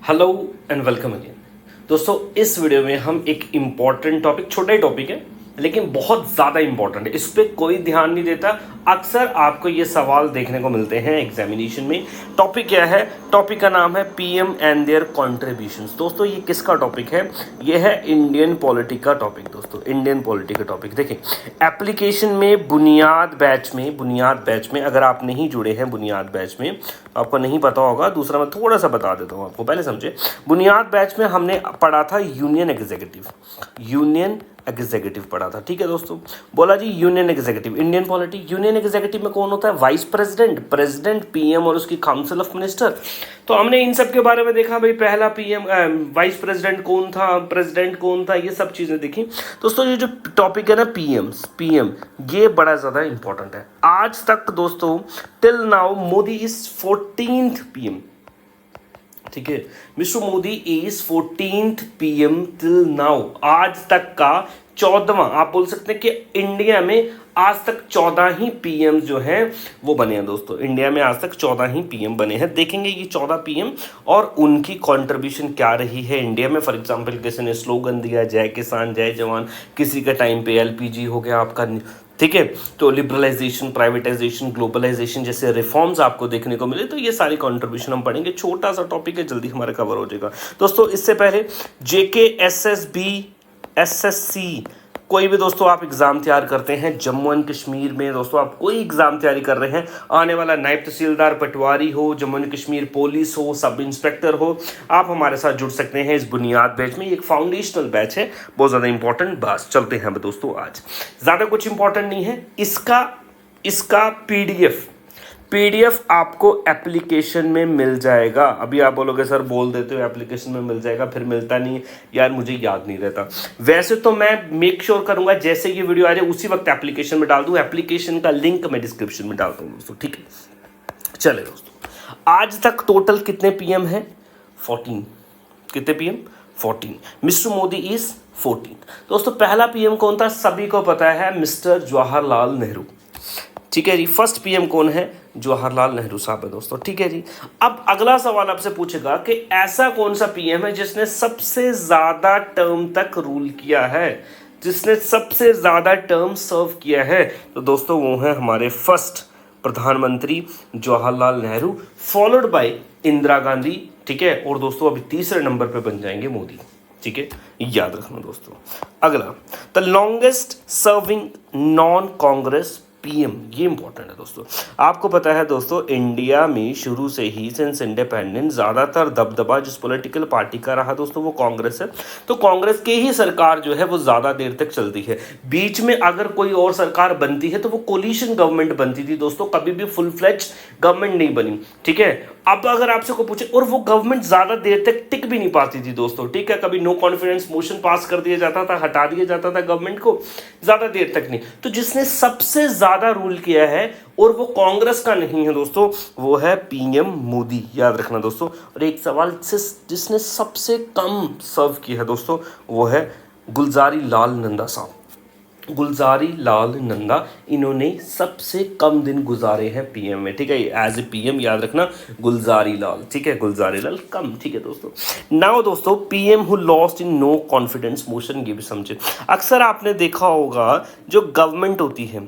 Hello and welcome again. दोस्तों इस video में हम एक इम्पॉर्टेंट टॉपिक, छोटा ही टॉपिक है लेकिन बहुत ज़्यादा इम्पॉर्टेंट है, इस पर कोई ध्यान नहीं देता। अक्सर आपको ये सवाल देखने को मिलते हैं एग्जामिनेशन में। टॉपिक क्या है? टॉपिक का नाम है पीएम एंड देयर कॉन्ट्रीब्यूशंस। दोस्तों ये किसका टॉपिक है? ये है इंडियन पॉलिटी का टॉपिक। दोस्तों इंडियन पॉलिटी का टॉपिक देखें, एप्लीकेशन में बुनियाद बैच में अगर आप नहीं जुड़े हैं बुनियाद बैच में, आपको नहीं पता होगा। दूसरा मैं थोड़ा सा बता देता हूँ आपको, पहले समझे। बुनियाद बैच में हमने पढ़ा था यूनियन एग्जीक्यूटिव पढ़ा था, ठीक है दोस्तों। बोला जी union executive, Indian polity. Union executive में कौन होता है? वाइस प्रेसिडेंट, पीएम और उसकी काउंसिल ऑफ मिनिस्टर। तो हमने इन सब के बारे में देखा भाई, पहला पीएम, वाइस प्रेसिडेंट कौन था, प्रेसिडेंट कौन था, ये सब चीजें देखी। दोस्तों ये जो टॉपिक है ना पीएम, ये बड़ा ज्यादा इंपॉर्टेंट है। आज तक दोस्तों till now Modi is 14th PM, ठीक है। Mister Modi is 14th PM till now, आज तक का 14वां। आप बोल सकते हैं कि इंडिया में आज तक 14 ही पीएम जो हैं वो बने हैं। दोस्तों इंडिया में आज तक 14 ही पीएम बने हैं। देखेंगे ये 14 पीएम और उनकी कंट्रीब्यूशन क्या रही है इंडिया में। फॉर एग्जांपल किसी ने स्लोगन दिया जय किसान जय जवान, किसी के टाइम पे एलपीजी हो गया आपका, ठीक है। तो लिबरलाइजेशन, प्राइवेटाइजेशन, ग्लोबलाइजेशन जैसे रिफॉर्म्स आपको देखने को मिले। तो ये सारी कंट्रीब्यूशन हम पढ़ेंगे। छोटा सा टॉपिक है, जल्दी हमारा कवर हो जाएगा। दोस्तों इससे पहले जेके, एसएसबी, एसएससी, कोई भी दोस्तों आप एग्जाम तैयार करते हैं जम्मू एंड कश्मीर में, दोस्तों आप कोई एग्जाम तैयारी कर रहे हैं, आने वाला नायब तहसीलदार, पटवारी हो, जम्मू एंड कश्मीर पुलिस हो, सब इंस्पेक्टर हो, आप हमारे साथ जुड़ सकते हैं इस बुनियाद बैच में। एक फाउंडेशनल बैच है, बहुत ज़्यादा इंपॉर्टेंट। बस चलते हैं दोस्तों, आज ज़्यादा कुछ इंपॉर्टेंट नहीं है। इसका पीडीएफ आपको एप्लीकेशन में मिल जाएगा। अभी आप बोलोगे सर बोल देते हो एप्लीकेशन में मिल जाएगा, फिर मिलता नहीं है यार, मुझे याद नहीं रहता। वैसे तो मैं मेक श्योर करूंगा जैसे ये वीडियो आ जाए उसी वक्त एप्लीकेशन में डाल दूं। एप्लीकेशन का लिंक मैं डिस्क्रिप्शन में डालता हूं दोस्तों, ठीक है। चले दोस्तों, आज तक टोटल कितने पीएम है? 14। कितने पीएम? 14। Mister Modi is 14। दोस्तों पहला पीएम कौन था? सभी को पता है, मिस्टर जवाहरलाल नेहरू, ठीक है जी। फर्स्ट पीएम कौन है? जवाहरलाल नेहरू साहब है दोस्तों, ठीक है जी। अब अगला सवाल आपसे पूछेगा कि ऐसा कौन सा पीएम है जिसने सबसे ज्यादा टर्म तक रूल किया है, जिसने सबसे ज्यादा टर्म सर्व किया है? तो दोस्तों वो है हमारे फर्स्ट प्रधानमंत्री जवाहरलाल नेहरू, फॉलोड बाय इंदिरा गांधी, ठीक है। और दोस्तों अभी तीसरे नंबर पे बन जाएंगे मोदी, ठीक है, याद रखना दोस्तों। अगला, the longest serving non Congress PM, ये इंपॉर्टेंट है दोस्तों। आपको पता है दोस्तों इंडिया में शुरू से ही सिंस इंडिपेंडेंस ज्यादातर दबदबा जिस पॉलिटिकल पार्टी का रहा दोस्तों वो कांग्रेस है। तो कांग्रेस की ही सरकार जो है वो ज्यादा देर तक चलती है। बीच में अगर कोई और सरकार बनती है तो वो कोलिशन गवर्नमेंट बनती थी दोस्तों, कभी भी फुल फ्लेज गवर्नमेंट नहीं बनी, ठीक है। अब अगर आपसे को पूछे, और वो गवर्नमेंट ज्यादा देर तक टिक भी नहीं पाती थी दोस्तों, ठीक है। कभी नो कॉन्फिडेंस मोशन पास कर दिया जाता था, हटा दिया जाता था गवर्नमेंट को, ज्यादा देर तक नहीं। तो जिसने सबसे ज्यादा रूल किया है और वो कांग्रेस का नहीं है दोस्तों, वो है पीएम मोदी, याद रखना दोस्तों। और एक सवाल जिसने सबसे कम सर्व किया है दोस्तों, वो है गुलजारी लाल नंदा साहब। गुलजारी लाल नंदा, इन्होंने सबसे कम दिन गुजारे हैं पीएम में, ठीक है। एज ए पीएम याद रखना गुलजारी लाल, ठीक है, गुलजारी लाल कम, ठीक है दोस्तों। नाउ दोस्तों PM who lost in no confidence motion, ये भी समझे। अक्सर आपने देखा होगा जो गवर्नमेंट होती है,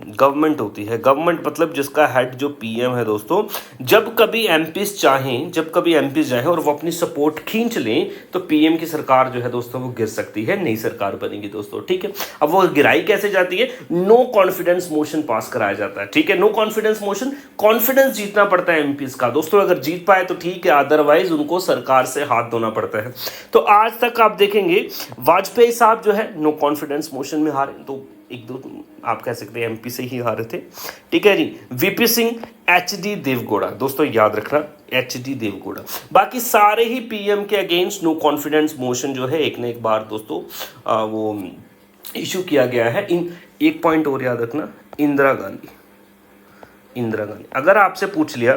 गवर्नमेंट मतलब जिसका हेड जो पीएम है दोस्तों, जब कभी एमपीज चाहें और वो अपनी सपोर्ट खींच लें तो पीएम की सरकार जो है दोस्तों वो गिर सकती है, नई सरकार बनेगी दोस्तों, ठीक है। अब वो गिराई कैसे जाती है? नो कॉन्फिडेंस मोशन पास कराया जाता है, ठीक है। नो कॉन्फिडेंस मोशन, कॉन्फिडेंस जीतना पड़ता है एमपीज का दोस्तों। अगर जीत पाए तो ठीक है, अदरवाइज उनको सरकार से हाथ धोना पड़ता है। तो आज तक आप देखेंगे वाजपेयी साहब जो है नो कॉन्फिडेंस मोशन में हारे, तो एक दो आप कह सकते हैं एमपी से ही हारे थे, ठीक है जी। वीपी सिंह, एचडी देवगौड़ा, दोस्तों याद रखना एचडी देवगौड़ा। बाकी सारे ही पीएम के अगेंस्ट नो कॉन्फिडेंस मोशन जो है एक न एक बार दोस्तों वो इशू किया गया है। एक पॉइंट और याद रखना, इंदिरा गांधी। अगर आपसे पूछ लिया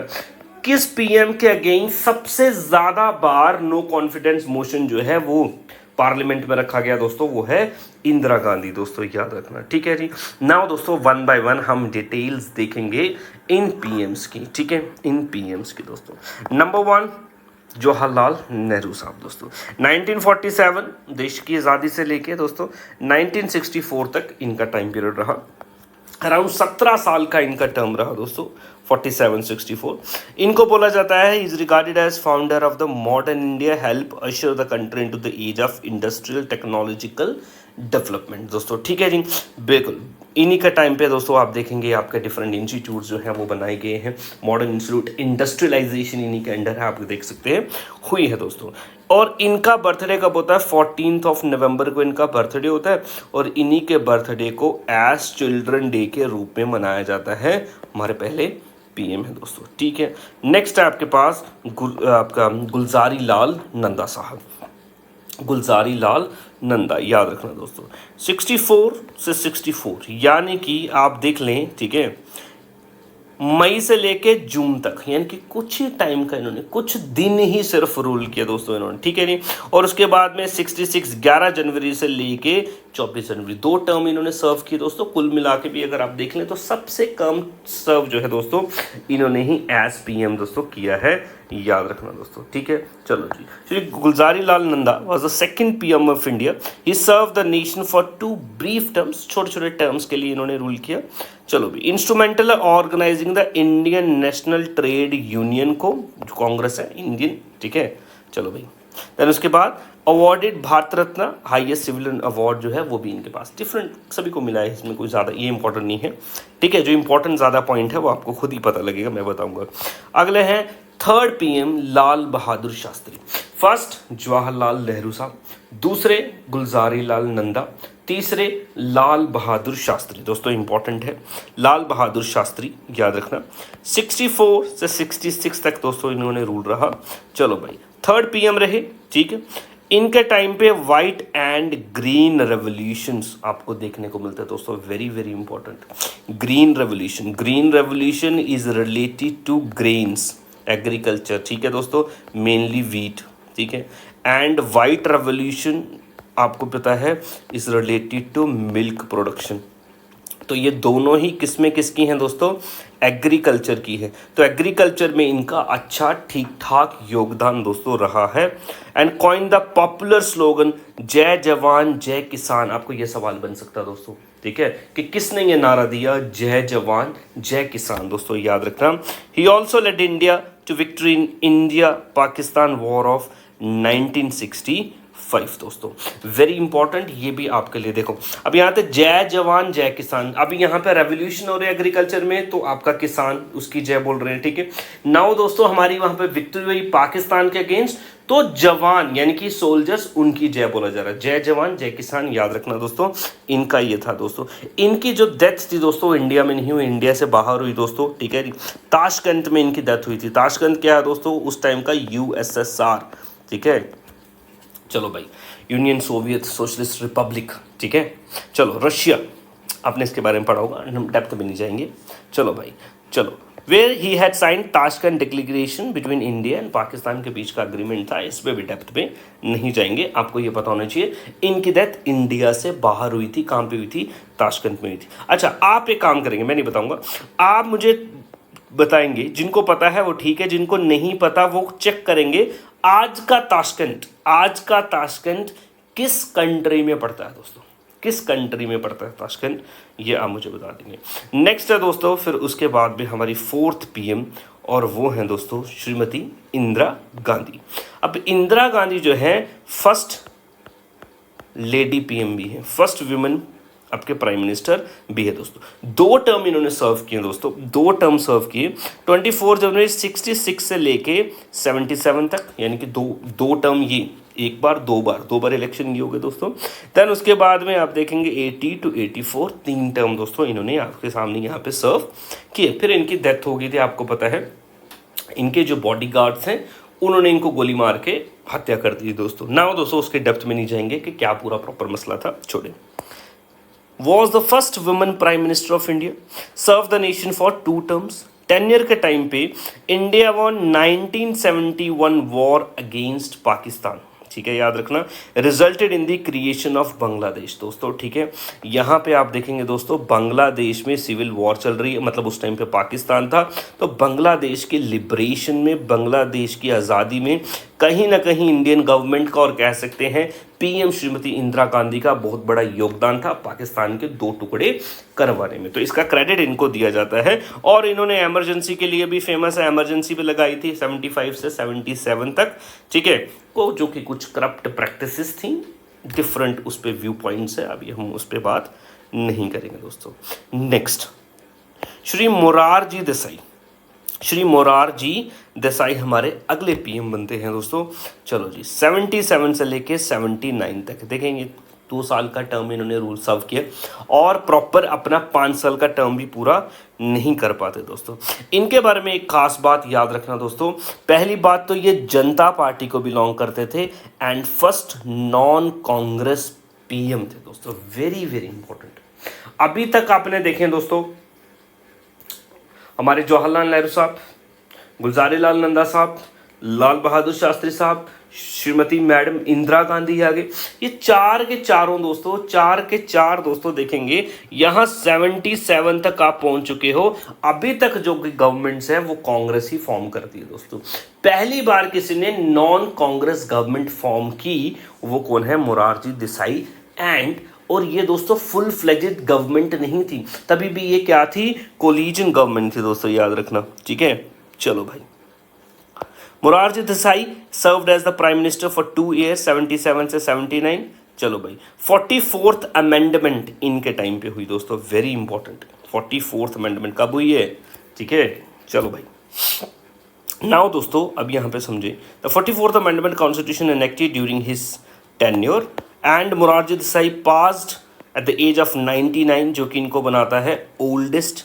किस पीएम के अगेंस्ट सबसे ज्यादा बार नो कॉन्फिडेंस मोशन जो है वो पार्लियामेंट में रखा गया दोस्तों, वो है इंदिरा गांधी, दोस्तों याद रखना, ठीक है जी। नाउ दोस्तों वन बाय वन हम डिटेल्स देखेंगे इन पीएम्स की, ठीक है, इन पीएम्स की दोस्तों। नंबर 1 जवाहरलाल नेहरू साहब दोस्तों। 1947 देश की आज़ादी से लेके दोस्तों 1964 तक इनका टाइम पीरियड रहा। अराउंड 17 साल का इनका टर्म रहा दोस्तों, 47-64। इनको बोला जाता है is regarded as founder of the modern India, help assure the country into the age of industrial technological development दोस्तों। ठीक है जी, बिल्कुल इन्हीं का टाइम पे दोस्तों आप देखेंगे आपके डिफरेंट इंस्टीट्यूट जो हैं वो बनाए गए हैं। मॉडर्न इंस्टीट्यूट इंडस्ट्रियलाइजेशन इन्हीं के अंडर है, आप देख सकते हैं हुई है दोस्तों। और इनका बर्थडे कब होता है? 14 नवंबर को इनका बर्थडे होता है और इन्हीं के बर्थडे को एज चिल्ड्रन डे के रूप में मनाया जाता है। हमारे पहले पीएम है दोस्तों। ठीक है, नेक्स्ट है आपके पास आपका गुलजारी लाल नंदा साहब। गुलजारी लाल नंदा, याद रखना दोस्तों 64 से 64, यानी कि आप देख लें, ठीक है, मई से लेके जून तक, यानी कि कुछ ही टाइम का इन्होंने, कुछ दिन ही सिर्फ रूल किया दोस्तों इन्होंने। ठीक है नहीं, और उसके बाद में 66 11 जनवरी से लेके 24 जनवरी 2 टर्म इन्होंने सर्व किए दोस्तों। कुल मिला के भी अगर आप देख लें तो सबसे कम सर्व जो है दोस्तों इन्होंने ही एज पीएम दोस्तों किया है, याद रखना दोस्तों। ठीक है, चलो जी। Shri Gulzari Lal Nanda was the second PM of India. He served the nation for 2 brief terms, छोटे छोटे टर्म्स के लिए इन्होंने रूल किया। चलो भी, instrumental organising the Indian National Trade Union को, जो कांग्रेस है इंडियन। ठीक है, चलो भाई, देन उसके बाद awarded Bharat Ratna, highest civilian award जो है वो भी इनके पास, डिफरेंट सभी को मिला है, इसमें कोई ज़्यादा ये इंपॉर्टेंट नहीं है। ठीक है, जो इंपॉर्टेंट ज़्यादा पॉइंट है वो आपको खुद ही पता लगेगा, मैं बताऊंगा। अगले हैं third PM Lal Bahadur Shastri. First Jawaharlal Nehru साहब, दूसरे गुलजारी लाल नंदा, तीसरे लाल बहादुर शास्त्री। दोस्तों इंपॉर्टेंट है लाल बहादुर शास्त्री, याद रखना। 64 से 66 तक दोस्तों इन्होंने रूल रहा। चलो भाई, थर्ड पीएम रहे। ठीक है, इनके टाइम पे वाइट एंड ग्रीन रेवोल्यूशंस आपको देखने को मिलता है दोस्तों, very very important. Green revolution, green revolution is related to grains, agriculture. ठीक है दोस्तों, मेनली वीट। ठीक है, एंड वाइट रेवोल्यूशन आपको पता है is related to milk production. तो ये दोनों ही किस्में किसकी हैं दोस्तों? एग्रीकल्चर की है। तो एग्रीकल्चर में इनका अच्छा ठीक ठाक योगदान दोस्तों रहा है। And coin the popular slogan जय जवान जय किसान। आपको ये सवाल बन सकता है दोस्तों, ठीक है, कि किसने ये नारा दिया जय जवान जय किसान? दोस्तों याद रखना। He also led India to victory in India Pakistan war of 1965 दोस्तों, वेरी इंपॉर्टेंट, ये भी आपके लिए। देखो अब यहाँ पे जय जवान जय किसान, अभी यहाँ पे रेवोल्यूशन हो रही है एग्रीकल्चर में, तो आपका किसान उसकी जय बोल रहे हैं। ठीक है, नाउ दोस्तों हमारी वहाँ पे विक्ट्री हुई पाकिस्तान के अगेंस्ट, तो जवान यानी कि सोल्जर्स उनकी जय बोला जा रहा है, जय जवान जय किसान, याद रखना दोस्तों। इनका ये था दोस्तों। इनकी जो डेथ थी दोस्तों इंडिया में नहीं हुई, इंडिया से बाहर हुई दोस्तों। ठीक है जी, ताशकंद में इनकी डेथ हुई थी। ताशकंद क्या है दोस्तों? उस टाइम का यूएसएसआर। ठीक है, चलो भाई, यूनियन सोवियत सोशलिस्ट रिपब्लिक। ठीक है, चलो रशिया, आपने इसके बारे में पढ़ा होगा, हम डेप्थ में नहीं जाएंगे। चलो भाई, चलो, where he had sign Tashkent declaration between India and Pakistan के बीच का अग्रीमेंट था, इस पर भी डेप्थ में नहीं जाएंगे, आपको ये पता होना चाहिए। इनकी डेथ इंडिया से बाहर हुई थी, कहाँ पे हुई थी? ताशकंद में हुई थी। अच्छा, आप एक काम करेंगे, मैं नहीं बताऊंगा, आप मुझे बताएंगे, जिनको पता है वो ठीक है, जिनको नहीं पता वो चेक करेंगे आज का ताशकंद किस कंट्री में पड़ता है दोस्तों, किस कंट्री में पड़ता है ताशकंद, ये आप मुझे बता देंगे। नेक्स्ट है दोस्तों, फिर उसके बाद में हमारी फोर्थ पीएम, और वो हैं दोस्तों श्रीमती इंदिरा गांधी। अब इंदिरा गांधी जो है फर्स्ट लेडी पीएम भी है, फर्स्ट वुमेन आपके प्राइम मिनिस्टर भी है दोस्तों। 2 टर्म इन्होंने सर्व किए दोस्तों, 2 टर्म सर्व किए, 24 जनवरी 66 से लेके 77 तक, यानी कि दो टर्म, ये एक बार दो बार इलेक्शन ये हो गए दोस्तों। देन उसके बाद में आप देखेंगे 80 to 84 3 टर्म दोस्तों इन्होंने आपके सामने यहाँ पे सर्व किए। फिर इनकी डेथ हो गई थी, आपको पता है। इनके जो बॉडी गार्ड्स हैं उन्होंने इनको गोली मार के हत्या कर दी दोस्तों। ना दोस्तों उसके डेप्थ में नहीं जाएंगे कि क्या पूरा प्रॉपर मसला था, छोड़े। Was the first woman prime minister of India, served the nation for 2 terms। Tenure के टाइम पे India won 1971 war against Pakistan. ठीक है, याद रखना, resulted in the creation of Bangladesh दोस्तों। ठीक है, यहाँ पे आप देखेंगे दोस्तों बांग्लादेश में सिविल वॉर चल रही है, मतलब उस टाइम पे पाकिस्तान था, तो बांग्लादेश के लिबरेशन में, बांग्लादेश की आज़ादी में कहीं ना कहीं इंडियन गवर्नमेंट का और कह सकते हैं पीएम श्रीमती इंदिरा गांधी का बहुत बड़ा योगदान था पाकिस्तान के दो टुकड़े करवाने में, तो इसका क्रेडिट इनको दिया जाता है। और इन्होंने इमरजेंसी के लिए भी फेमस है, इमरजेंसी पे लगाई थी 75 से 77 तक, ठीक है, को जो कि कुछ करप्ट प्रैक्टिसेस थी, डिफरेंट उस पर व्यू पॉइंट्स है, अभी हम उस पर बात नहीं करेंगे दोस्तों। नेक्स्ट, श्री मोरारजी देसाई। श्री मोरारजी देसाई हमारे अगले पीएम बनते हैं दोस्तों। चलो जी, 77 से लेके 79 तक देखेंगे, 2 साल का टर्म इन्होंने रूल सर्व किया और प्रॉपर अपना 5 साल का टर्म भी पूरा नहीं कर पाते दोस्तों। इनके बारे में एक खास बात याद रखना दोस्तों। पहली बात तो ये जनता पार्टी को बिलोंग करते थे and first non Congress PM थे दोस्तों, वेरी वेरी इंपॉर्टेंट। अभी तक आपने देखें दोस्तों, हमारे जवाहरलाल नेहरू साहब, गुलजारीलाल नंदा साहब, लाल बहादुर शास्त्री साहब, श्रीमती मैडम इंदिरा गांधी आगे, ये चार के चार दोस्तों देखेंगे यहाँ 77 तक आप पहुंच चुके हो। अभी तक जो गवर्नमेंट्स है वो कांग्रेस ही फॉर्म करती है दोस्तों। पहली बार किसी ने नॉन कांग्रेस गवर्नमेंट फॉर्म की, वो कौन है? मोरारजी देसाई। एंड और ये दोस्तों फुल फ्लेजेड गवर्नमेंट नहीं थी, तभी भी ये क्या थी? कोलिजन गवर्नमेंट थी दोस्तों, याद रखना, ठीक है। चलो भाई, Morarji Desai served as the prime minister for 2 years 77 से 79। चलो भाई, 44th अमेंडमेंट इनके टाइम पे हुई दोस्तों, वेरी इंपॉर्टेंट। 44th अमेंडमेंट कब हुई है? ठीक है, चलो भाई। नाउ दोस्तों अब यहाँ पे समझे, the 44th amendment constitution enacted during his tenure and Morarji Desai passed at the age of 99, जो कि इनको बनाता है oldest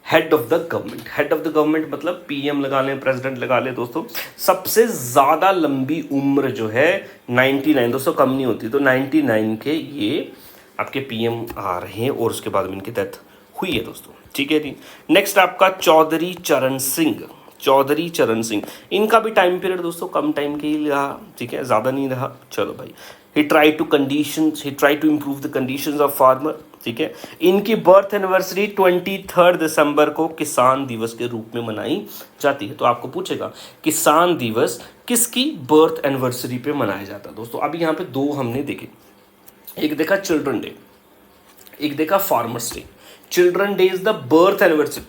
head of the government. Head of the government मतलब पीएम लगा लें, प्रेसिडेंट लगा लें दोस्तों। सबसे ज़्यादा लंबी उम्र जो है 99 दोस्तों, कम नहीं होती, तो 99 के ये आपके पीएम आ रहे हैं और उसके बाद में इनकी डेथ हुई है दोस्तों, ठीक है जी। नेक्स्ट आपका चौधरी चरण सिंह। चौधरी चरण सिंह, इनका भी टाइम पीरियड दोस्तों कम टाइम के ही रहा, ठीक है, ज़्यादा नहीं रहा। चलो भाई, he tried to improve the conditions of farmer, ठीक है। इनकी बर्थ एनिवर्सरी 23 दिसंबर को किसान दिवस के रूप में मनाई जाती है। तो आपको पूछेगा किसान दिवस किसकी बर्थ एनिवर्सरी पे मनाया जाता है दोस्तों। अब यहाँ पे दो हमने देखे, एक देखा चिल्ड्रन डे, एक देखा farmers day. Children day is the birth anniversary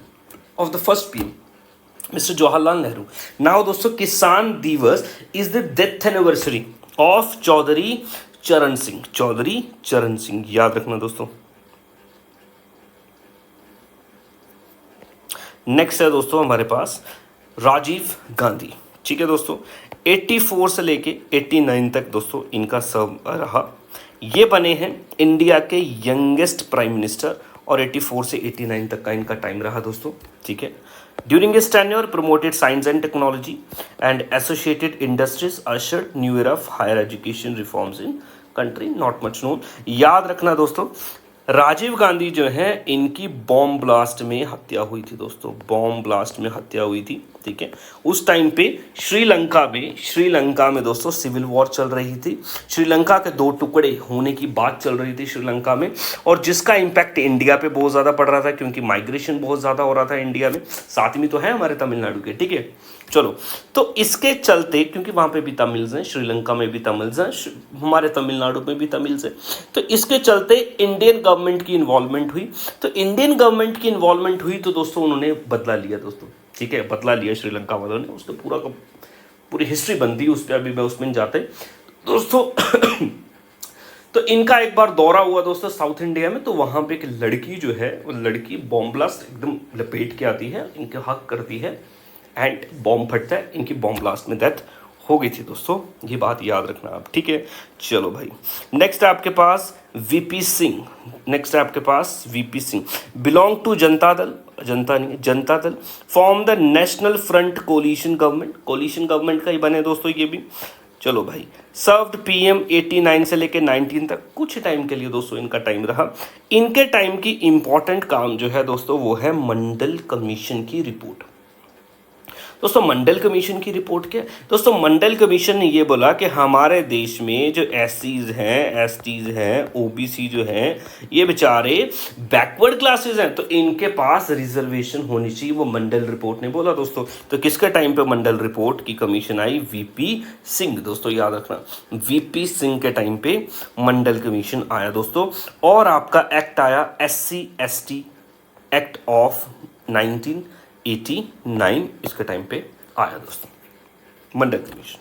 of the first PM mister Jawaharlal Nehru. Now दोस्तों Kisan Diwas is the death anniversary of Chaudhary Charan Singh. Chaudhary Charan Singh याद रखना दोस्तों। नेक्स्ट है दोस्तों हमारे पास राजीव गांधी, ठीक है दोस्तों। 84 से लेके 89 तक दोस्तों इनका सर्व रहा। ये बने हैं इंडिया के यंगेस्ट प्राइम मिनिस्टर और 84 से 89 तक का इनका टाइम रहा दोस्तों, ठीक है। During his tenure promoted science and technology and associated industries, ushered new era of higher education reforms in country, not much known. याद रखना दोस्तों, राजीव गांधी जो है इनकी बॉम्ब ब्लास्ट में हत्या हुई थी दोस्तों, बॉम्ब ब्लास्ट में हत्या हुई थी, ठीक है। उस टाइम पे श्रीलंका में दोस्तों सिविल वॉर चल रही थी। श्रीलंका के दो टुकड़े होने की बात चल रही थी श्रीलंका में, और जिसका इम्पैक्ट इंडिया पे बहुत ज़्यादा पड़ रहा था क्योंकि माइग्रेशन बहुत ज़्यादा हो रहा था इंडिया में। साथ में तो है हमारे तमिलनाडु के, ठीक है। चलो, तो इसके चलते, क्योंकि वहाँ पे भी तमिल्स हैं, श्रीलंका में भी तमिल्स हैं, हमारे तमिलनाडु में भी तमिल्स हैं, तो इसके चलते इंडियन गवर्नमेंट की इन्वॉल्वमेंट हुई। तो इंडियन गवर्नमेंट की इन्वॉल्वमेंट हुई तो दोस्तों उन्होंने बदला लिया दोस्तों, ठीक है, बदला लिया श्रीलंका वालों ने। उसका पूरी हिस्ट्री बनती है उस पर, अभी मैं उसमें नहीं जाते दोस्तों। तो इनका एक बार दौरा हुआ दोस्तों साउथ इंडिया में, तो वहाँ पे एक लड़की जो है, वो लड़की बॉम्ब ब्लास्ट एकदम लपेट के आती है, इनके हक करती है एंड बॉम्ब फटता है, इनकी बॉम्ब ब्लास्ट में डेथ हो गई थी दोस्तों, ये बात याद रखना आप, ठीक है। चलो भाई, नेक्स्ट है आपके पास वीपी सिंह। नेक्स्ट है आपके पास VP Singh, belong to Janata Dal, जनता नहीं, Janata Dal, form the national front coalition government का ही बने दोस्तों ये भी। चलो भाई, सर्व्ड पीएम 89 से लेके 19 तक, कुछ टाइम के लिए दोस्तों इनका टाइम रहा। इनके टाइम की इंपॉर्टेंट काम जो है दोस्तों वो है मंडल कमीशन की रिपोर्ट। दोस्तों मंडल कमीशन की रिपोर्ट क्या है? दोस्तों मंडल कमीशन ने ये बोला कि हमारे देश में जो एससीज हैं, एसटीज हैं, ओबीसी जो हैं, ये बेचारे बैकवर्ड क्लासेस हैं, तो इनके पास रिजर्वेशन होनी चाहिए, वो मंडल रिपोर्ट ने बोला दोस्तों। तो किसके टाइम पे मंडल रिपोर्ट की कमीशन आई? वीपी सिंह, दोस्तों याद रखना, वीपी सिंह के टाइम पे मंडल कमीशन आया दोस्तों। और आपका एक्ट आया SC ST एक्ट ऑफ 1989, इसके टाइम पे आया दोस्तों मंडल कमीशन।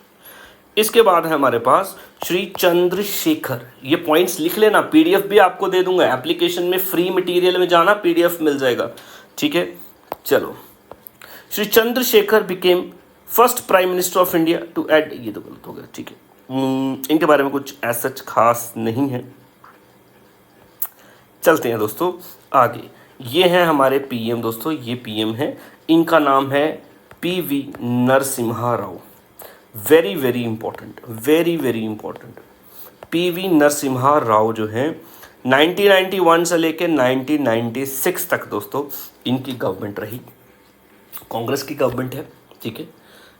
इसके बाद है हमारे पास श्री चंद्रशेखर, ये पॉइंट्स लिख लेना, पीडीएफ भी आपको दे दूंगा, एप्लीकेशन में फ्री मटेरियल में जाना, पीडीएफ मिल जाएगा, ठीक है। चलो, Shri Chandrashekhar became first prime minister of India to add, ये तो गलत हो गया, ठीक है। इनके बारे में कुछ ऐसा खास नहीं है। चलते हैं दोस्तों आगे। ये हैं हमारे पीएम दोस्तों, ये पीएम है, इनका नाम है PV Narasimha Rao. Very very important, very very important. PV Narasimha Rao जो हैं 1991 से लेकर 1996 तक दोस्तों इनकी गवर्नमेंट रही, कांग्रेस की गवर्नमेंट है, ठीक है।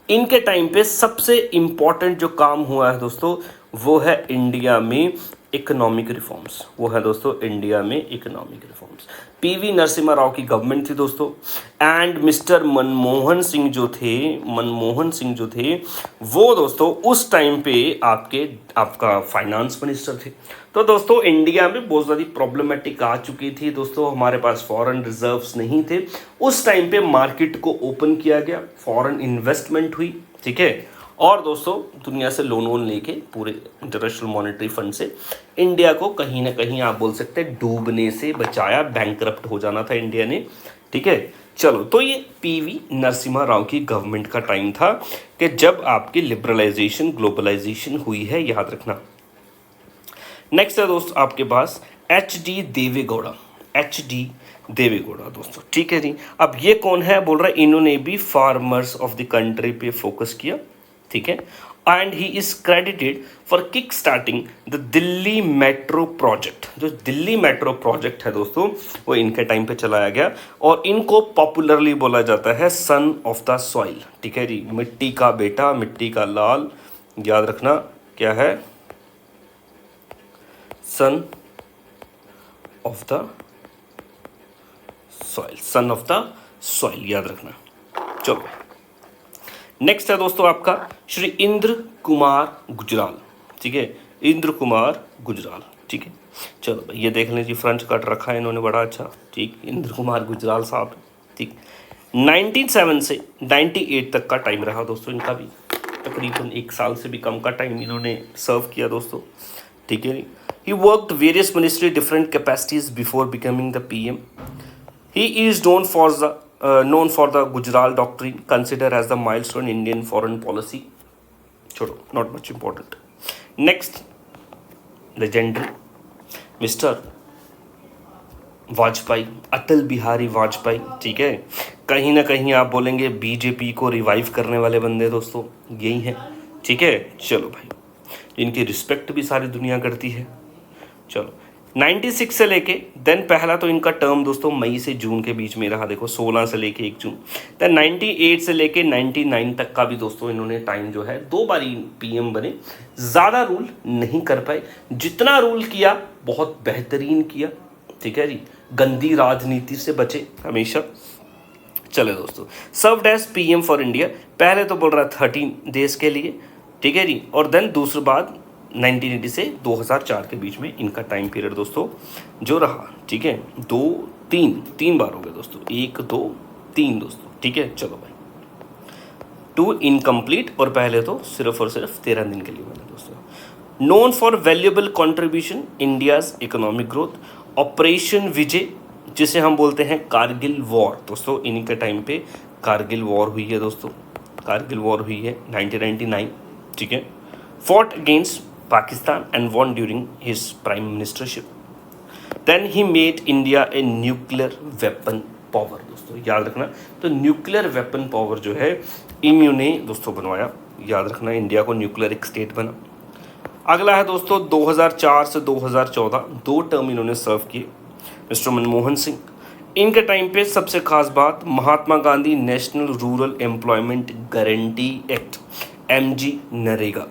इनके टाइम पे सबसे इम्पॉर्टेंट जो काम हुआ है दोस्तों वो है इंडिया में इकोनॉमिक रिफॉर्म्स, वो है दोस्तों इंडिया में economic reforms. PV Narasimha Rao की गवर्नमेंट थी दोस्तों, एंड मिस्टर मनमोहन सिंह जो थे वो दोस्तों उस टाइम पे आपका फाइनेंस मिनिस्टर थे। तो दोस्तों इंडिया में बहुत ज़्यादा प्रॉब्लमेटिक आ चुकी थी दोस्तों, हमारे पास फॉरेन रिजर्व्स नहीं थे, उस टाइम पे मार्केट को ओपन किया गया, फॉरेन इन्वेस्टमेंट हुई, ठीक है। और दोस्तों दुनिया से लोन लेके पूरे इंटरनेशनल मॉनेटरी फंड से इंडिया को कहीं ना कहीं आप बोल सकते हैं डूबने से बचाया, बैंकरप्ट हो जाना था इंडिया ने, ठीक है। चलो, तो ये PV नरसिम्हा राव की गवर्नमेंट का टाइम था कि जब आपकी लिबरलाइजेशन, ग्लोबलाइजेशन हुई है, याद रखना। नेक्स्ट है दोस्त आपके पास HD देवेगौड़ा दोस्तों, ठीक है जी। अब ये कौन है? बोल रहा है इन्होंने भी फार्मर्स ऑफ द कंट्री पे फोकस किया, ठीक है। And he is credited for kick starting the Delhi metro project. जो दिल्ली मेट्रो प्रोजेक्ट है दोस्तों वो इनके टाइम पे चलाया गया, और इनको पॉपुलरली बोला जाता है सन ऑफ द सॉइल, ठीक है जी, मिट्टी का बेटा, मिट्टी का लाल, याद रखना क्या है? Son of the soil, son of the soil, याद रखना। चलो, नेक्स्ट है दोस्तों आपका श्री इंद्र कुमार गुजराल, ठीक है, इंद्र कुमार गुजराल, ठीक है। चलो भाई ये देख लीजिए, फ्रंट कट रखा है इन्होंने, बड़ा अच्छा, ठीक, इंद्र कुमार गुजराल साहब, ठीक। 97 से 98 तक का टाइम रहा दोस्तों इनका भी, तकरीबन 1 साल से भी कम का टाइम इन्होंने सर्व किया दोस्तों, ठीक है। He worked various ministry different capacities before becoming the PM। He is known for the Gujarat Doctrine, considered as the milestone in Indian foreign policy. छोड़ो, not much important. Next, legendary Mr. Vajpayee, Atal Bihari Vajpayee, ठीक है। कहीं ना कहीं आप बोलेंगे BJP को revive करने वाले बंदे दोस्तों यही हैं, ठीक है। चलो भाई, इनकी रिस्पेक्ट भी सारी दुनिया करती है। चलो, 96 से लेके देन पहला तो इनका टर्म दोस्तों मई से जून के बीच में रहा, देखो 16 से लेके 1 जून। देन 98 से लेके 99 तक का भी दोस्तों इन्होंने टाइम जो है 2 बार PM बने, ज़्यादा रूल नहीं कर पाए, जितना रूल किया बहुत बेहतरीन किया, ठीक है जी, गंदी राजनीति से बचे हमेशा। चले दोस्तों, served as PM for India, पहले तो बोल रहा 13 डेज के लिए, ठीक है जी, और देन दूसरी बात 1980 से 2004 के बीच में इनका टाइम पीरियड दोस्तों जो रहा, ठीक है। 3 बार हो गए दोस्तों, 1 2 3 दोस्तों, ठीक है। चलो भाई, 2 इनकम्प्लीट, और पहले तो सिर्फ और सिर्फ 13 दिन के लिए बने दोस्तों। Known for valuable contribution India's economic growth, operation Vijay जिसे हम बोलते हैं कारगिल वॉर दोस्तों, इन्हीं के टाइम पे कारगिल वॉर हुई है दोस्तों, कारगिल वॉर हुई है 1999, ठीक है। Fought against Pakistan and won during his prime ministership. Then he made India a nuclear weapon power दोस्तों, याद रखना। तो न्यूक्लियर वेपन पावर जो है इन्होंने दोस्तों बनवाया, याद रखना, इंडिया को न्यूक्लियर एक स्टेट बना। अगला है दोस्तों 2004 से 2014, 2 टर्म इन्होंने सर्व किए मिस्टर मनमोहन सिंह। इनके टाइम पे सबसे खास बात, Mahatma Gandhi national rural employment guarantee act, MG NREGA.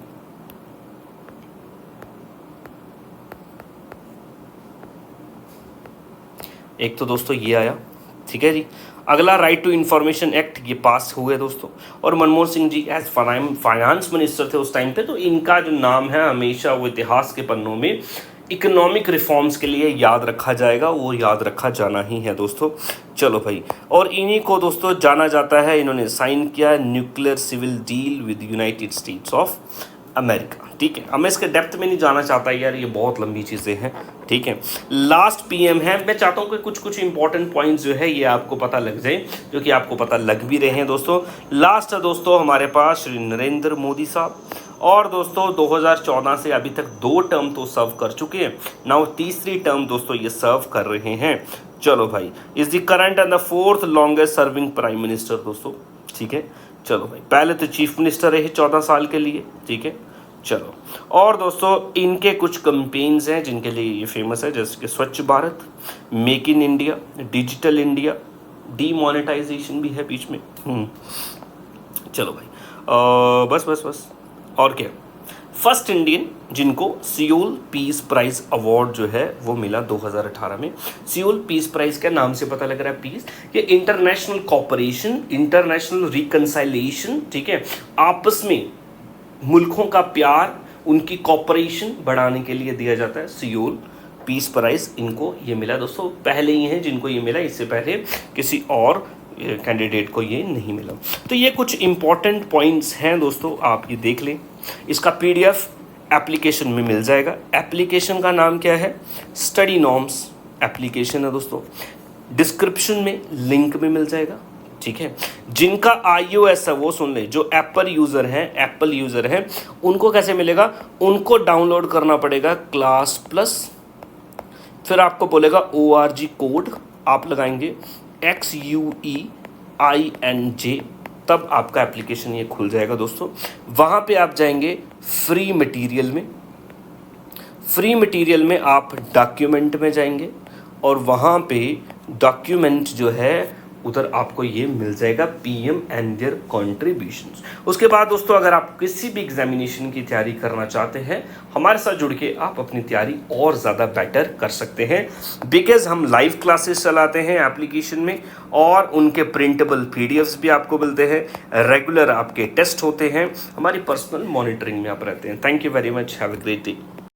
एक तो दोस्तों ये आया, ठीक है जी। अगला राइट टू इंफॉर्मेशन एक्ट, ये पास हुए दोस्तों। और Manmohan Singh ji as finance minister थे उस टाइम पे, तो इनका जो नाम है हमेशा वो इतिहास के पन्नों में इकोनॉमिक रिफॉर्म्स के लिए याद रखा जाएगा, वो याद रखा जाना ही है दोस्तों। चलो भाई, और इन्हीं को दोस्तों जाना जाता है, इन्होंने साइन किया nuclear civil deal with United States of America, ठीक है। अब मैं इसके डेप्थ में नहीं जाना चाहता यार, ये बहुत लंबी चीज़ें हैं, ठीक है। लास्ट पीएम है, मैं चाहता हूँ कि कुछ कुछ इंपॉर्टेंट पॉइंट्स जो है ये आपको पता लग जाए, जो कि आपको पता लग भी रहे हैं दोस्तों। लास्ट है दोस्तों हमारे पास श्री नरेंद्र मोदी साहब, और दोस्तों 2014 से अभी तक 2 टर्म तो सर्व कर चुके हैं, नाउ तीसरी टर्म दोस्तों ये सर्व कर रहे हैं। चलो भाई, is the current and the 4th longest serving prime minister दोस्तों, ठीक है। चलो भाई, पहले तो चीफ मिनिस्टर रहे 14 साल के लिए, ठीक है। चलो, और दोस्तों इनके कुछ कैंपेन्स हैं जिनके लिए ये फेमस है, जैसे कि Swachh Bharat, make in India, digital India, demonetisation भी है बीच में। चलो भाई, बस और क्या, फर्स्ट इंडियन जिनको सियोल पीस प्राइज अवार्ड जो है वो मिला 2018 में। सियोल पीस प्राइज के नाम से पता लग रहा है पीस, ये इंटरनेशनल कॉपरेशन, इंटरनेशनल रिकंसाइलेशन, ठीक है, आपस में मुल्कों का प्यार, उनकी कॉपरेशन बढ़ाने के लिए दिया जाता है सियोल पीस प्राइज। इनको ये मिला दोस्तों, पहले ही हैं जिनको ये मिला, इससे पहले किसी और कैंडिडेट को ये नहीं मिला। तो ये कुछ इंपॉर्टेंट पॉइंट्स हैं दोस्तों, आप ये देख लें। इसका PDF एप्लीकेशन में मिल जाएगा। एप्लीकेशन का नाम क्या है, स्टडी नॉर्म्स एप्लीकेशन है दोस्तों। डिस्क्रिप्शन में लिंक में मिल जाएगा, ठीक है। जिनका iOS है वो सुन ले, जो एप्पल यूज़र हैं उनको कैसे मिलेगा, उनको डाउनलोड करना पड़ेगा क्लास प्लस, फिर आपको बोलेगा ORG कोड, आप लगाएंगे XUEINJ, तब आपका एप्लीकेशन ये खुल जाएगा दोस्तों। वहाँ पे आप जाएंगे फ्री मटेरियल में आप डॉक्यूमेंट में जाएंगे, और वहाँ पे डॉक्यूमेंट जो है उधर आपको ये मिल जाएगा PM एंड देयर कॉन्ट्रीब्यूशंस। उसके बाद दोस्तों अगर आप किसी भी एग्जामिनेशन की तैयारी करना चाहते हैं, हमारे साथ जुड़ के आप अपनी तैयारी और ज़्यादा बेटर कर सकते हैं, बिकॉज हम लाइव क्लासेस चलाते हैं एप्लीकेशन में, और उनके प्रिंटेबल PDFs भी आपको मिलते हैं, रेगुलर आपके टेस्ट होते हैं, हमारी पर्सनल मॉनिटरिंग में आप रहते हैं। Thank you very much, have a great day.